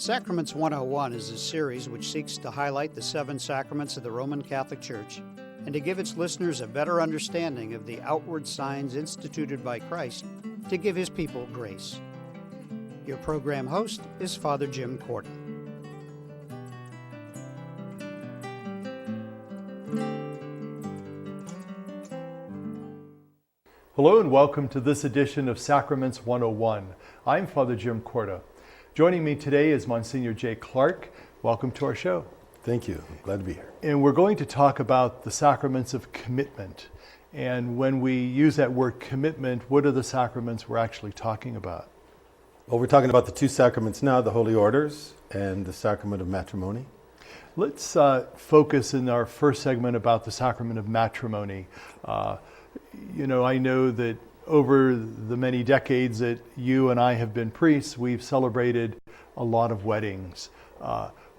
Sacraments 101 is a series which seeks to highlight the 7 sacraments of the Roman Catholic Church and to give its listeners a better understanding of the outward signs instituted by Christ to give his people grace. Your program host is Father Jim Clarke. Hello and welcome to this edition of Sacraments 101. I'm Father Jim Clarke. Joining me today is Msgr J. Clarke. Welcome to our show. Thank you. I'm glad to be here. And we're going to talk about the sacraments of commitment. And when we use that word commitment, what are the sacraments we're actually talking about? Well, we're talking about the 2 sacraments now, the Holy Orders and the Sacrament of Matrimony. Let's focus in our first segment about the Sacrament of Matrimony. I know that over the many decades that you and I have been priests, we've celebrated a lot of weddings.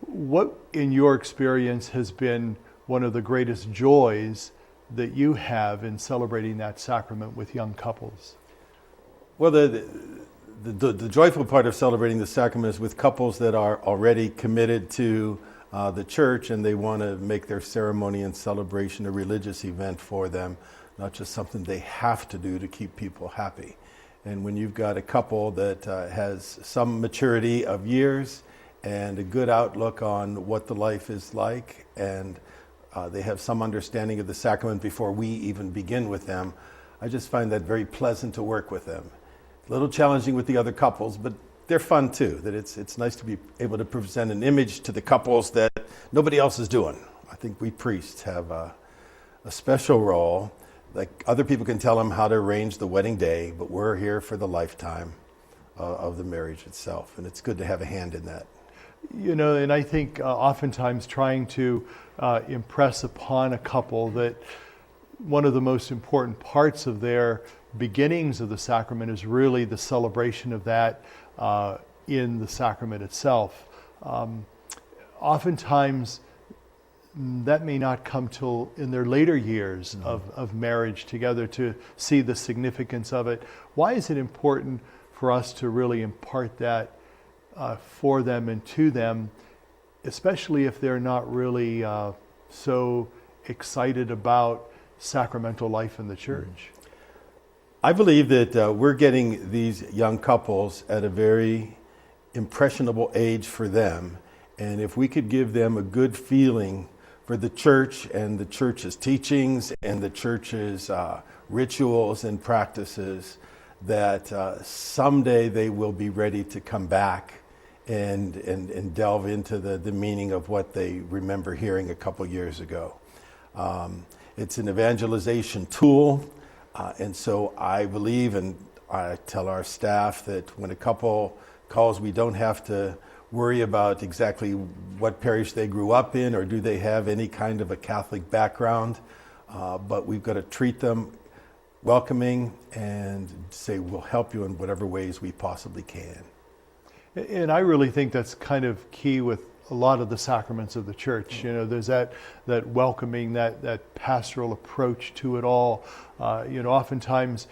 What, in your experience, has been one of the greatest joys that you have in celebrating that sacrament with young couples? Well, the joyful part of celebrating the sacrament is with couples that are already committed to the church and they want to make their ceremony and celebration a religious event for them, not just something they have to do to keep people happy. And when you've got a couple that has some maturity of years and a good outlook on what the life is like, and they have some understanding of the sacrament before we even begin with them, I just find that very pleasant to work with them. A little challenging with the other couples, but they're fun too. That it's nice to be able to present an image to the couples that nobody else is doing. I think we priests have a special role. Like other people can tell them how to arrange the wedding day, but we're here for the lifetime of the marriage itself, and it's good to have a hand in that. And I think oftentimes trying to impress upon a couple that one of the most important parts of their beginnings of the sacrament is really the celebration of that in the sacrament itself. Oftentimes, that may not come till in their later years of marriage together to see the significance of it. Why is it important for us to really impart that for them and to them, especially if they're not really so excited about sacramental life in the church? I believe that we're getting these young couples at a very impressionable age for them, and if we could give them a good feeling for the church and the church's teachings and the church's rituals and practices, that someday they will be ready to come back and delve into the meaning of what they remember hearing a couple years ago. It's an evangelization tool, and so I believe, and I tell our staff, that when a couple calls, we don't have to worry about exactly what parish they grew up in or do they have any kind of a Catholic background, but we've got to treat them welcoming and say we'll help you in whatever ways we possibly can. And I really think that's kind of key with a lot of the sacraments of the church. There's that welcoming, that pastoral approach to it all. Oftentimes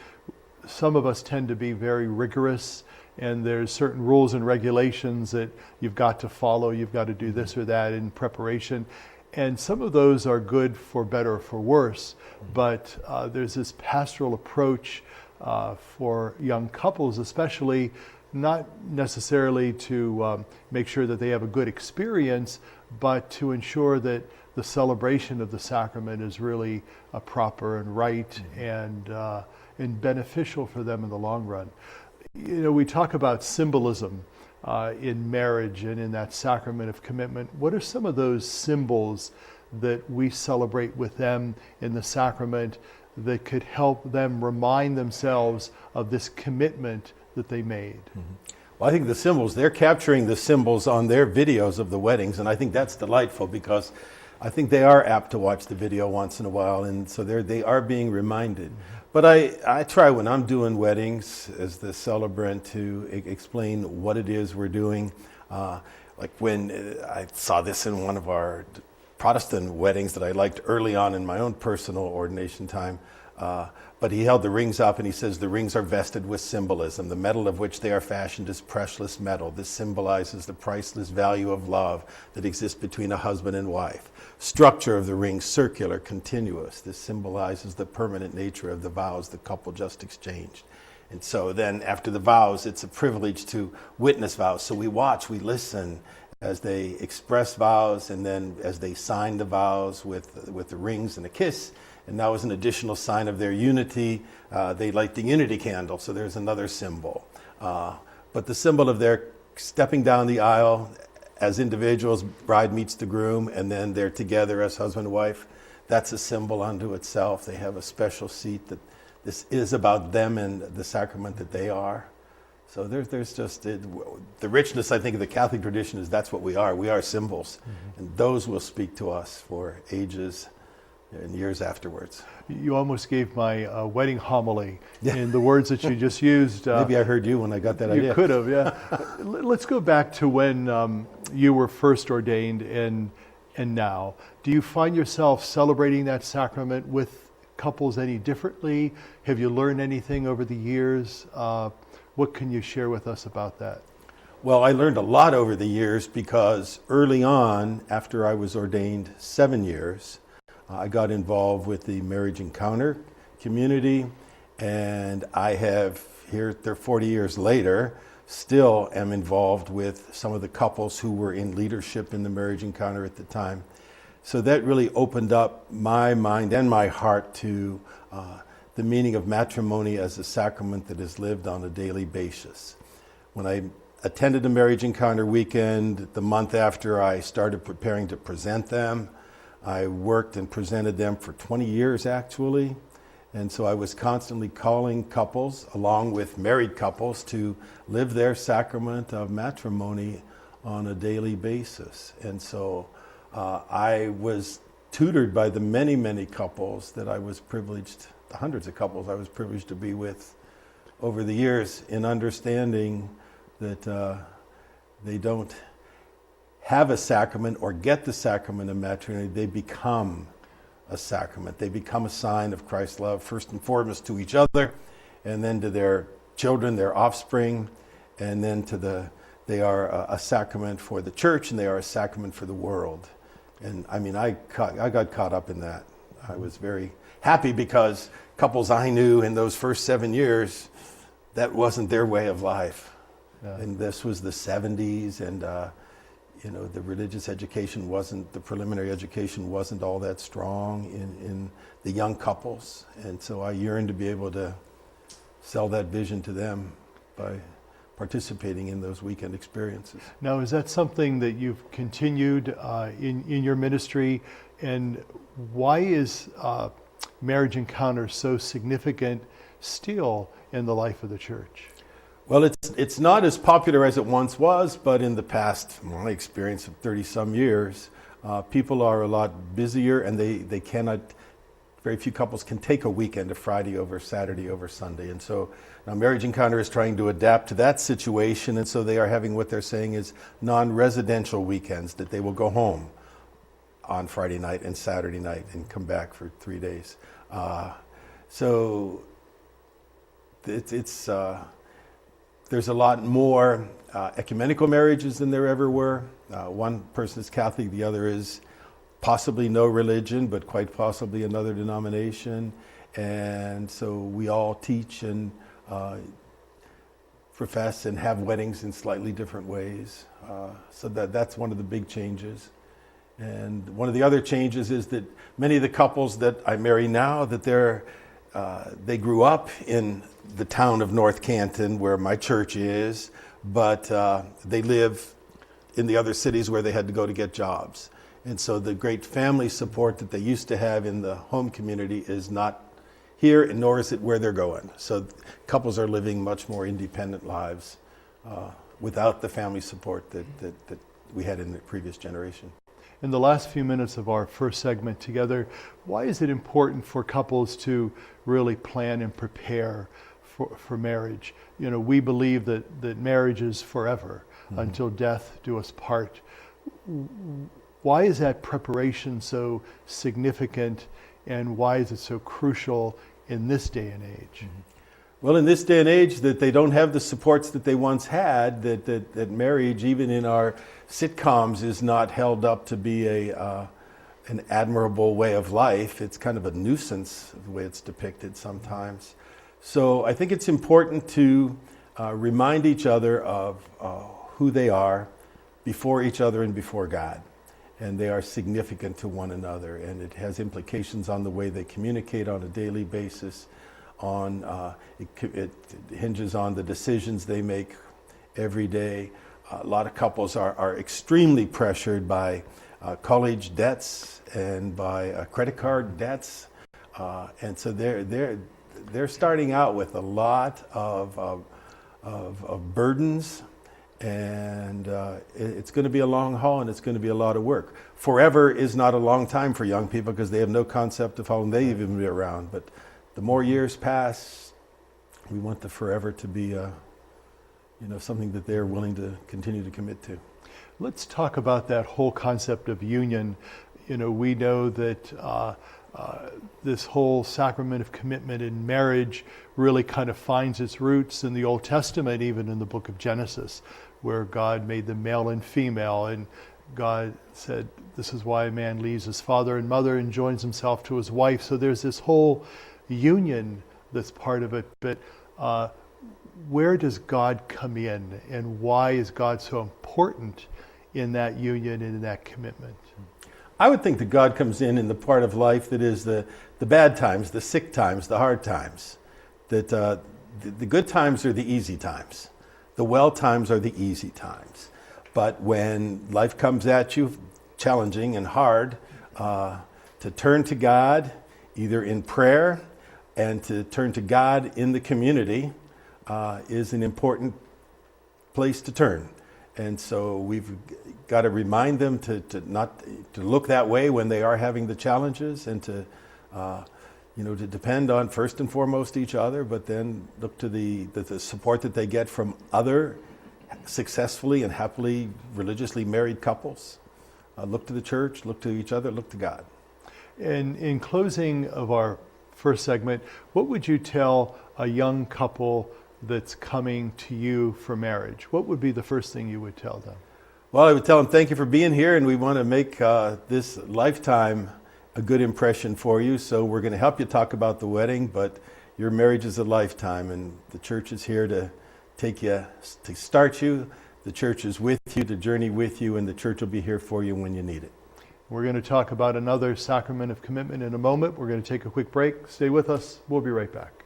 some of us tend to be very rigorous, and there's certain rules and regulations that you've got to follow. You've got to do this or that in preparation. And some of those are good for better or for worse. But there's this pastoral approach for young couples, especially, not necessarily to make sure that they have a good experience, but to ensure that the celebration of the sacrament is really proper and right and beneficial for them in the long run. We talk about symbolism in marriage and in that sacrament of commitment. What are some of those symbols that we celebrate with them in the sacrament that could help them remind themselves of this commitment that they made? Well, I think the symbols, they're capturing the symbols on their videos of the weddings, and I think that's delightful because I think they are apt to watch the video once in a while, and so they are being reminded. But I try when I'm doing weddings as the celebrant to explain what it is we're doing. Like when I saw this in one of our Protestant weddings that I liked early on in my own personal ordination time. But he held the rings up and he says the rings are vested with symbolism. The metal of which they are fashioned is precious metal. This symbolizes the priceless value of love that exists between a husband and wife. Structure of the ring, circular, continuous. This symbolizes the permanent nature of the vows the couple just exchanged. And so then after the vows, it's a privilege to witness vows. So we watch, we listen as they express vows, and then as they sign the vows with the rings and a kiss. And now as an additional sign of their unity, they light the unity candle. So there's another symbol. But the symbol of their stepping down the aisle as individuals, bride meets the groom, and then they're together as husband and wife, that's a symbol unto itself. They have a special seat that this is about them and the sacrament that they are. So there's just the richness, I think, of the Catholic tradition is that's what we are. We are symbols. Mm-hmm. And those will speak to us for ages and years afterwards. You almost gave my wedding homily in the words that you just used. Maybe I heard you when I got that idea. You could have, yeah. Let's go back to when you were first ordained and now. Do you find yourself celebrating that sacrament with couples any differently? Have you learned anything over the years? What can you share with us about that? Well, I learned a lot over the years because early on, after I was ordained 7 years, I got involved with the Marriage Encounter community, and I have, here 40 years later, still am involved with some of the couples who were in leadership in the Marriage Encounter at the time. So that really opened up my mind and my heart to the meaning of matrimony as a sacrament that is lived on a daily basis. When I attended the Marriage Encounter weekend, the month after I started preparing to present them, I worked and presented them for 20 years actually. And so I was constantly calling couples, along with married couples, to live their sacrament of matrimony on a daily basis. And so I was tutored by the many, many couples that I was privileged, the hundreds of couples I was privileged to be with over the years, in understanding that they don't have a sacrament or get the sacrament of matrimony, they become a sacrament. They become a sign of Christ's love, first and foremost to each other, and then to their children, their offspring, and then they are a sacrament for the church, and they are a sacrament for the world. And I mean, I got caught up in that. I was very happy because couples I knew in those first 7 years, that wasn't their way of life. Yeah. And this was the 70s, and the religious education the preliminary education wasn't all that strong in the young couples. And so I yearned to be able to sell that vision to them by participating in those weekend experiences. Now, is that something that you've continued in your ministry? And why is Marriage Encounter so significant still in the life of the church? Well, it's not as popular as it once was, but in the past, my experience of 30-some years, people are a lot busier, and they cannot, very few couples can take a weekend, a Friday over Saturday over Sunday. And so now Marriage Encounter is trying to adapt to that situation, and so they are having what they're saying is non-residential weekends, that they will go home on Friday night and Saturday night and come back for 3 days. So it's there's a lot more ecumenical marriages than there ever were. One person is Catholic, the other is possibly no religion, but quite possibly another denomination. And so we all teach and profess and have weddings in slightly different ways. So that's one of the big changes. And one of the other changes is that many of the couples that I marry now, that they grew up in the town of North Canton, where my church is, but they live in the other cities where they had to go to get jobs. And so the great family support that they used to have in the home community is not here, and nor is it where they're going. So couples are living much more independent lives without the family support that we had in the previous generation. In the last few minutes of our first segment together, why is it important for couples to really plan and prepare for marriage? You know, we believe that marriage is forever, until death do us part. Why is that preparation so significant, and why is it so crucial in this day and age? Well, in this day and age, that they don't have the supports that they once had, that marriage, even in our sitcoms, is not held up to be an admirable way of life. It's kind of a nuisance, the way it's depicted sometimes. So I think it's important to remind each other of who they are before each other and before God. And they are significant to one another, and it has implications on the way they communicate on a daily basis. It hinges on the decisions they make every day. A lot of couples are extremely pressured by college debts and by credit card debts, and so they're starting out with a lot of burdens, and it's going to be a long haul, and it's going to be a lot of work. Forever is not a long time for young people because they have no concept of how long they even be around. But the more years pass, we want the forever to be, something that they're willing to continue to commit to. Let's talk about that whole concept of union. We know that this whole sacrament of commitment in marriage really kind of finds its roots in the Old Testament, even in the book of Genesis, where God made them male and female, and God said, this is why a man leaves his father and mother and joins himself to his wife. So there's this whole union that's part of it, but where does God come in, and why is God so important in that union and in that commitment? I would think that God comes in the part of life that is the bad times, the sick times, the hard times. That the good times are the easy times. The well times are the easy times. But when life comes at you challenging and hard, to turn to God, either in prayer and to turn to God in the community, is an important place to turn. And so we've got to remind them to look that way when they are having the challenges, and to depend on first and foremost each other, but then look to the support that they get from other successfully and happily religiously married couples. Look to the church, look to each other, look to God. And in closing of our first segment, what would you tell a young couple that's coming to you for marriage? What would be the first thing you would tell them? Well, I would tell them, thank you for being here, and we want to make this lifetime a good impression for you. So we're going to help you talk about the wedding, but your marriage is a lifetime, and the church is here to start you. The church is with you, to journey with you, and the church will be here for you when you need it. We're going to talk about another sacrament of commitment in a moment. We're going to take a quick break. Stay with us. We'll be right back.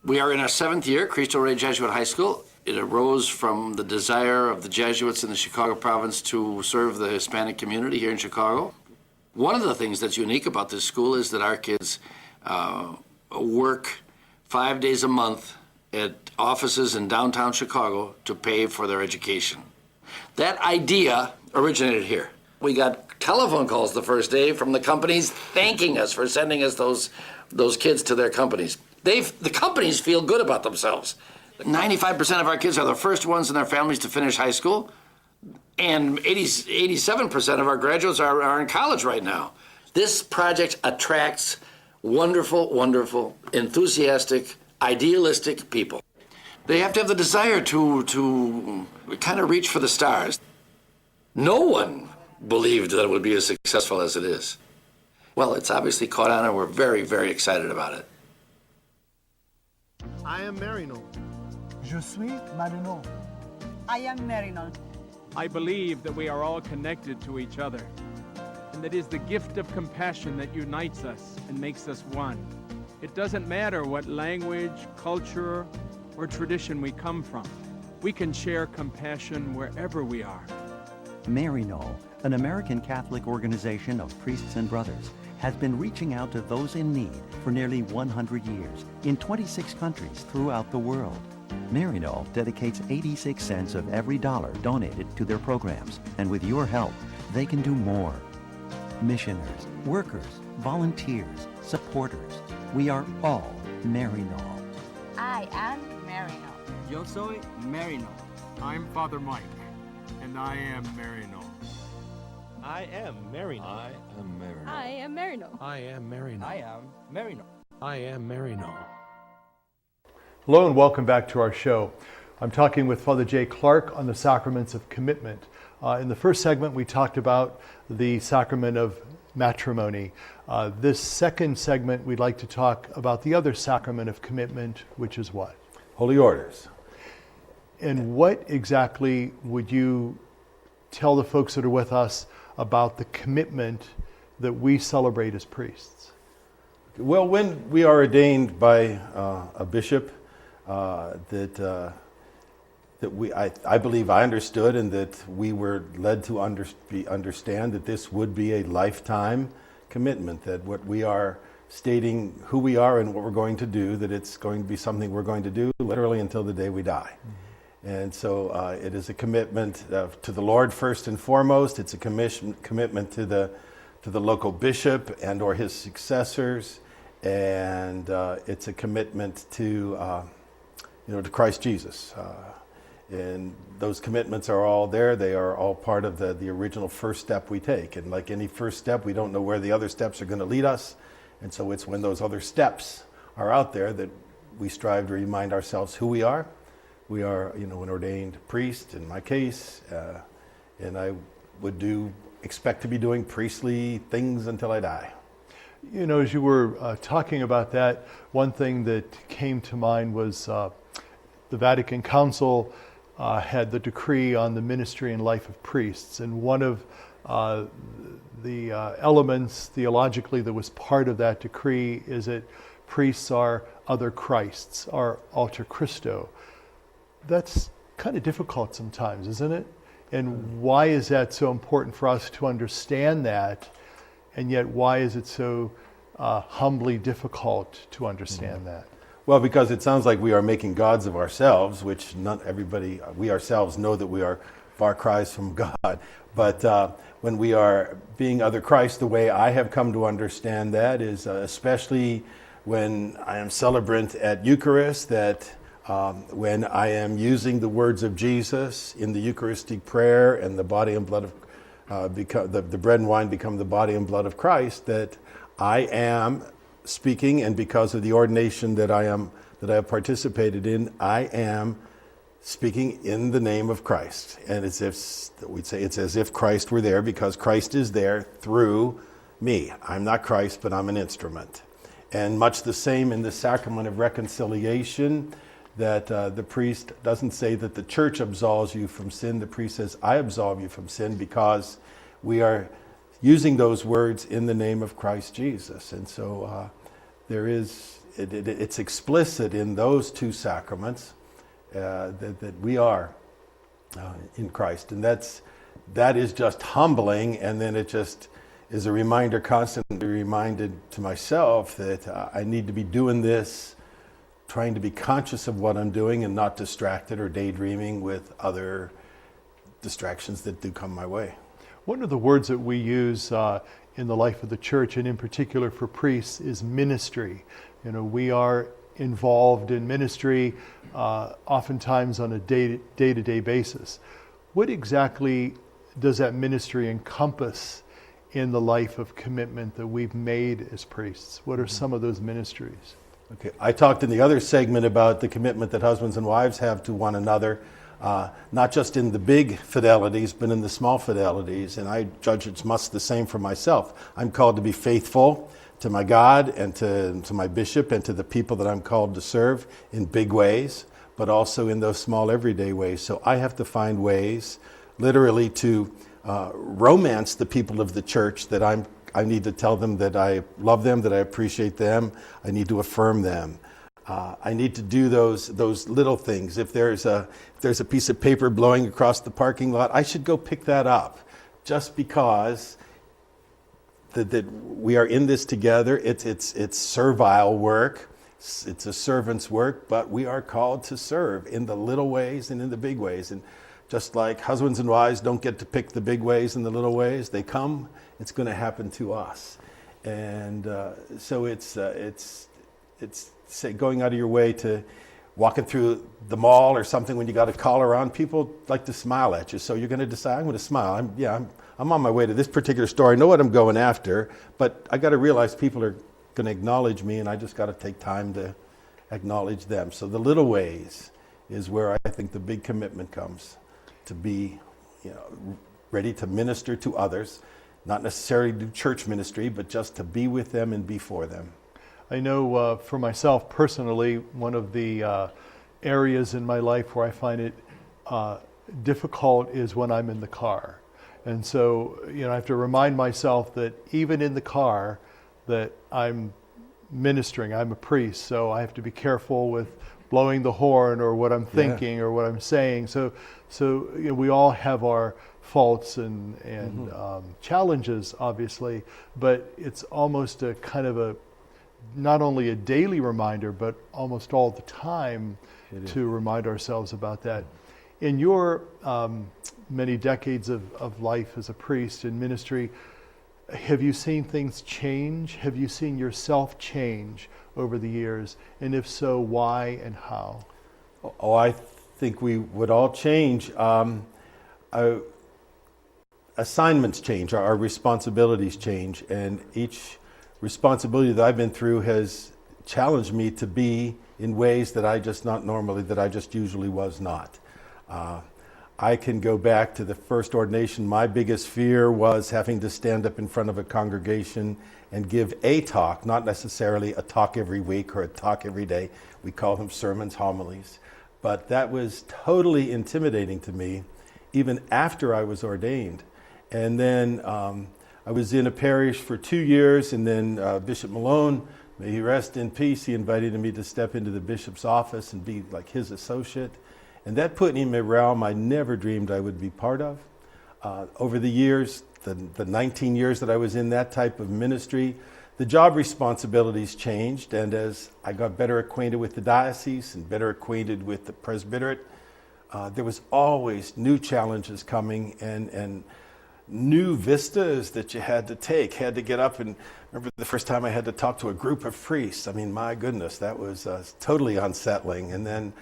We are in our 7th year, Cristo Rey Jesuit High School. It arose from the desire of the Jesuits in the Chicago province to serve the Hispanic community here in Chicago. One of the things that's unique about this school is that our kids work 5 days a month at offices in downtown Chicago to pay for their education. That idea originated here. We got telephone calls the first day from the companies thanking us for sending us those kids to their companies. The companies feel good about themselves. 95% of our kids are the first ones in their families to finish high school, and 87% of our graduates are in college right now. This project attracts wonderful, wonderful, enthusiastic, idealistic people. They have to have the desire to kind of reach for the stars. No one believed that it would be as successful as it is. Well, it's obviously caught on, and we're very, very excited about it. I am Marino. Je suis Marino. I am Marino. I believe that we are all connected to each other, and that it is the gift of compassion that unites us and makes us one. It doesn't matter what language, culture, or tradition we come from. We can share compassion wherever we are. Marino, an American Catholic organization of priests and brothers, has been reaching out to those in need for nearly 100 years in 26 countries throughout the world. Marino dedicates 86 cents of every dollar donated to their programs, and with your help, they can do more. Missioners, workers, volunteers, supporters, we are all Marino. I am Marino. Yo soy Marino. I'm Father Mike, and I am Marino. I am Marino. I am Marino. I am Marino. I am Marino. I am Marino. I am Marino. Hello and welcome back to our show. I'm talking with Father J. Clarke on the sacraments of commitment. In the first segment, we talked about the sacrament of matrimony. This second segment, we'd like to talk about the other sacrament of commitment, which is what? Holy orders. And what exactly would you tell the folks that are with us about the commitment that we celebrate as priests? Well, when we are ordained by a bishop, I believe I understood, and that we were led to understand that this would be a lifetime commitment, that what we are stating who we are and what we're going to do, that it's going to be something we're going to do literally until the day we die. Mm-hmm. And so it is a commitment to the Lord first and foremost. It's a commitment to the local bishop and or his successors, and it's a commitment to to Christ Jesus. And those commitments are all there. They are all part of the original first step we take. And like any first step, we don't know where the other steps are going to lead us. And so it's when those other steps are out there that we strive to remind ourselves who we are. We are, an ordained priest in my case, and I would expect to be doing priestly things until I die. As you were talking about that, one thing that came to mind was the Vatican Council had the decree on the ministry and life of priests, and one of the elements theologically that was part of that decree is that priests are other Christs, are alter Christo. That's kind of difficult sometimes, isn't it? And why is that so important for us to understand that? And yet why is it so humbly difficult to understand that? Well, because it sounds like we are making gods of ourselves, which not everybody, we ourselves know that we are far cries from God. But when we are being other Christ, the way I have come to understand that is especially when I am celebrant at Eucharist, that when I am using the words of Jesus in the Eucharistic prayer and the body and blood of the bread and wine become the body and blood of Christ, that I am speaking, and because of the ordination that I have participated in, I am speaking in the name of Christ. And it's as if Christ were there, because Christ is there through me. I'm not Christ, but I'm an instrument. And much the same in the sacrament of reconciliation, that the priest doesn't say that the church absolves you from sin. The priest says, I absolve you from sin, because we are using those words in the name of Christ Jesus. And so it's explicit in those two sacraments that we are in Christ. And that is just humbling, and then it just is a reminder, constantly reminded to myself that I need to be doing this, trying to be conscious of what I'm doing and not distracted or daydreaming with other distractions that do come my way. One of the words that we use in the life of the church, and in particular for priests, is ministry. We are involved in ministry oftentimes on a day-to-day basis. What exactly does that ministry encompass in the life of commitment that we've made as priests? What are some of those ministries? Okay, I talked in the other segment about the commitment that husbands and wives have to one another, not just in the big fidelities, but in the small fidelities. And I judge it's much the same for myself. I'm called to be faithful to my God and to my bishop and to the people that I'm called to serve in big ways, but also in those small everyday ways. So I have to find ways, literally, to romance the people of the church, that I need to tell them that I love them, that I appreciate them. I need to affirm them. I need to do those little things. If there's a piece of paper blowing across the parking lot, I should go pick that up, just because that we are in this together. It's servile work. It's a servant's work, but we are called to serve in the little ways and in the big ways. And just like husbands and wives don't get to pick the big ways and the little ways, they come. It's going to happen to us. And so it's say going out of your way to walking through the mall or something, when you got a collar on, people like to smile at you. So you're going to decide, I'm going to smile. I'm on my way to this particular store. I know what I'm going after, but I got to realize people are going to acknowledge me, and I just got to take time to acknowledge them. So the little ways is where I think the big commitment comes, to be, ready to minister to others, not necessarily do church ministry, but just to be with them and be for them. I know for myself personally, one of the areas in my life where I find it difficult is when I'm in the car. And so, I have to remind myself that even in the car that I'm ministering, I'm a priest, so I have to be careful with blowing the horn or what I'm thinking or what I'm saying. So we all have our faults and challenges, obviously, but it's almost a kind of not only a daily reminder, but almost all the time to remind ourselves about that. In your many decades of life as a priest in ministry, have you seen things change? Have you seen yourself change over the years? And if so, why and how? Oh, I think we would all change. Assignments change, our responsibilities change, and each responsibility that I've been through has challenged me to be in ways that I just usually was not. I can go back to the first ordination. My biggest fear was having to stand up in front of a congregation and give a talk, not necessarily a talk every week or a talk every day. We call them sermons, homilies. But that was totally intimidating to me, even after I was ordained. And then I was in a parish for 2 years, and then Bishop Malone, may he rest in peace, he invited me to step into the bishop's office and be like his associate. And that put him in a realm I never dreamed I would be part of. Over the years, the 19 years that I was in that type of ministry, the job responsibilities changed. And as I got better acquainted with the diocese and better acquainted with the presbyterate, there was always new challenges coming and new vistas that you had to get up. And remember the first time I had to talk to a group of priests. I mean, my goodness, that was totally unsettling. And then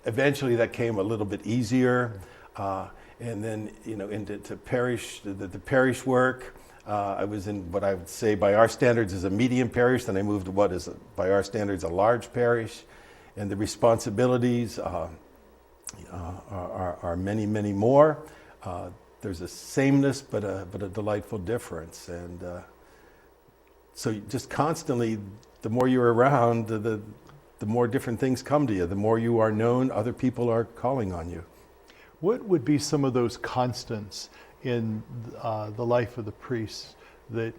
eventually that came a little bit easier. And then, into the parish work. I was in what I would say by our standards is a medium parish. Then I moved to what is by our standards a large parish. And the responsibilities are many, many more. There's a sameness, but a delightful difference. And so just constantly, the more you're around, the more different things come to you. The more you are known, other people are calling on you. What would be some of those constants in the life of the priests or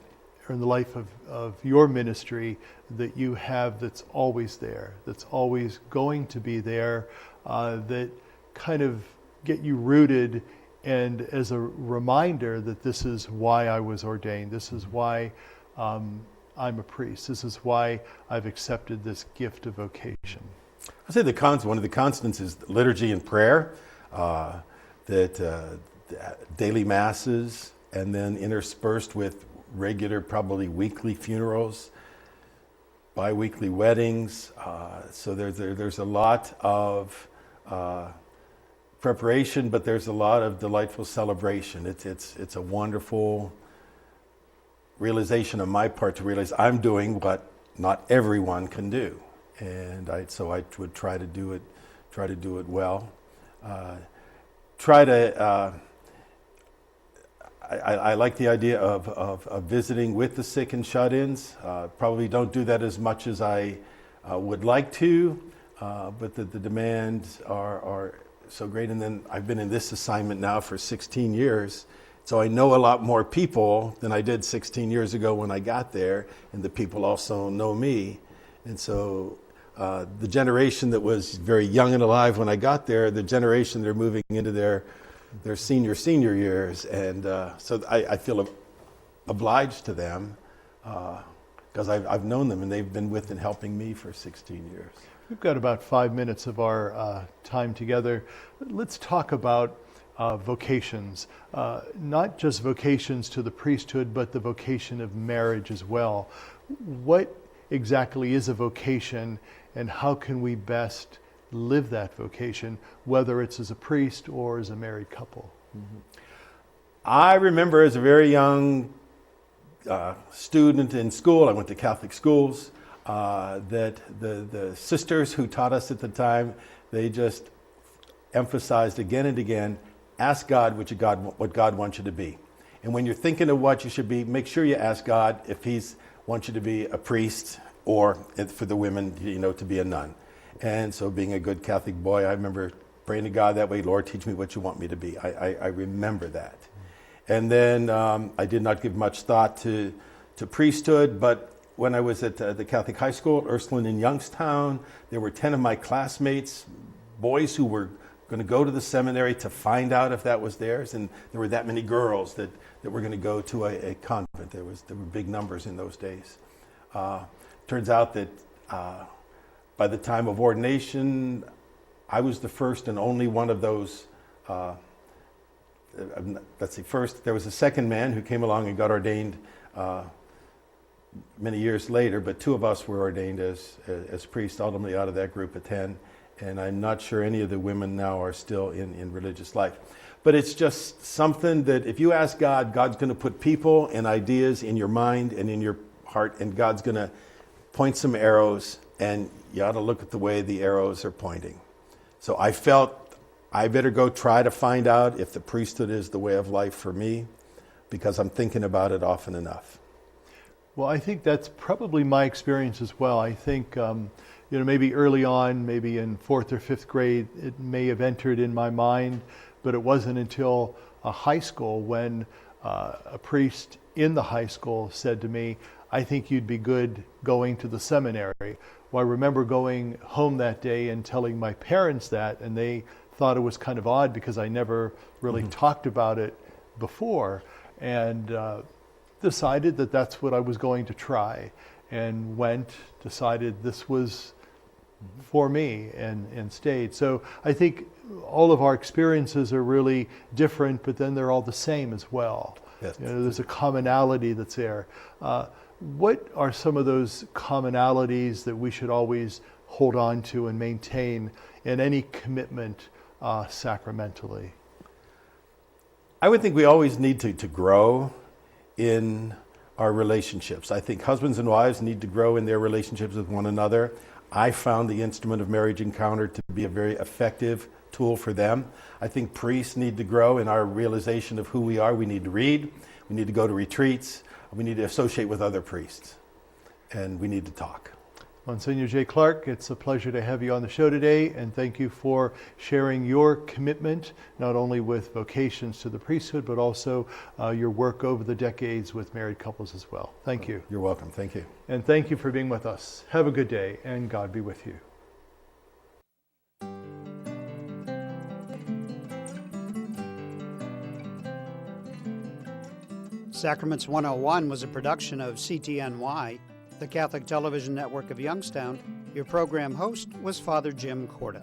in the life of your ministry that you have that's always there, that's always going to be there, that kind of get you rooted and as a reminder that this is why I was ordained, this is why I'm a priest, this is why I've accepted this gift of vocation? I'd say one of the constants is liturgy and prayer, daily masses, and then interspersed with regular, probably weekly funerals, bi-weekly weddings. So there's a lot of preparation, but there's a lot of delightful celebration. It's a wonderful realization on my part to realize I'm doing what not everyone can do, and I would try to do it well. I like the idea of visiting with the sick and shut-ins. Probably don't do that as much as I would like to, but the demands are so great. And then I've been in this assignment now for 16 years, so I know a lot more people than I did 16 years ago when I got there, and the people also know me. And so the generation that was very young and alive when I got there, the generation they're moving into their senior years, and so I feel obliged to them because I've known them and they've been with and helping me for 16 years. We've got about 5 minutes of our time together. Let's talk about vocations, not just vocations to the priesthood, but the vocation of marriage as well. What exactly is a vocation, and how can we best live that vocation, whether it's as a priest or as a married couple? I remember as a very young student in school, I went to Catholic schools, that the sisters who taught us at the time, they just emphasized again and again, ask God what God wants you to be. And when you're thinking of what you should be, make sure you ask God if He wants you to be a priest or, for the women, to be a nun. And so being a good Catholic boy, I remember praying to God that way, Lord, teach me what you want me to be. I remember that. And then I did not give much thought to priesthood, but when I was at the Catholic high school, Ursuline in Youngstown, there were 10 of my classmates, boys who were going to go to the seminary to find out if that was theirs, and there were that many girls that were going to go to a convent. There were big numbers in those days. Turns out that by the time of ordination, I was the first and only one of those. First there was a second man who came along and got ordained many years later, but 2 of us were ordained as priests, ultimately out of that group of 10. And I'm not sure any of the women now are still in religious life. But it's just something that if you ask God, God's going to put people and ideas in your mind and in your heart, and God's going to point some arrows, and you ought to look at the way the arrows are pointing. So I felt I better go try to find out if the priesthood is the way of life for me, because I'm thinking about it often enough. Well, I think that's probably my experience as well. I think, maybe early on, maybe in 4th or 5th grade, it may have entered in my mind, but it wasn't until high school when a priest in the high school said to me, I think you'd be good going to the seminary. Well, I remember going home that day and telling my parents that, and they thought it was kind of odd because I never really talked about it before, and decided that that's what I was going to try, and decided this was for me, and stayed. So I think all of our experiences are really different, but then they're all the same as well. Yes. There's a commonality that's there. What are some of those commonalities that we should always hold on to and maintain in any commitment sacramentally? I would think we always need to grow in our relationships. I think husbands and wives need to grow in their relationships with one another. I found the instrument of marriage encounter to be a very effective tool for them. I think priests need to grow in our realization of who we are. We need to read, we need to go to retreats, we need to associate with other priests, and we need to talk. Monsignor J. Clarke, it's a pleasure to have you on the show today, and thank you for sharing your commitment, not only with vocations to the priesthood, but also your work over the decades with married couples as well. Thank you. You're welcome. Thank you. And thank you for being with us. Have a good day, and God be with you. Sacraments 101 was a production of CTNY, the Catholic Television Network of Youngstown. Your program host was Father Jim Corda.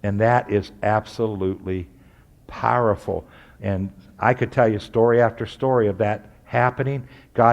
And that is absolutely powerful. And I could tell you story after story of that happening. God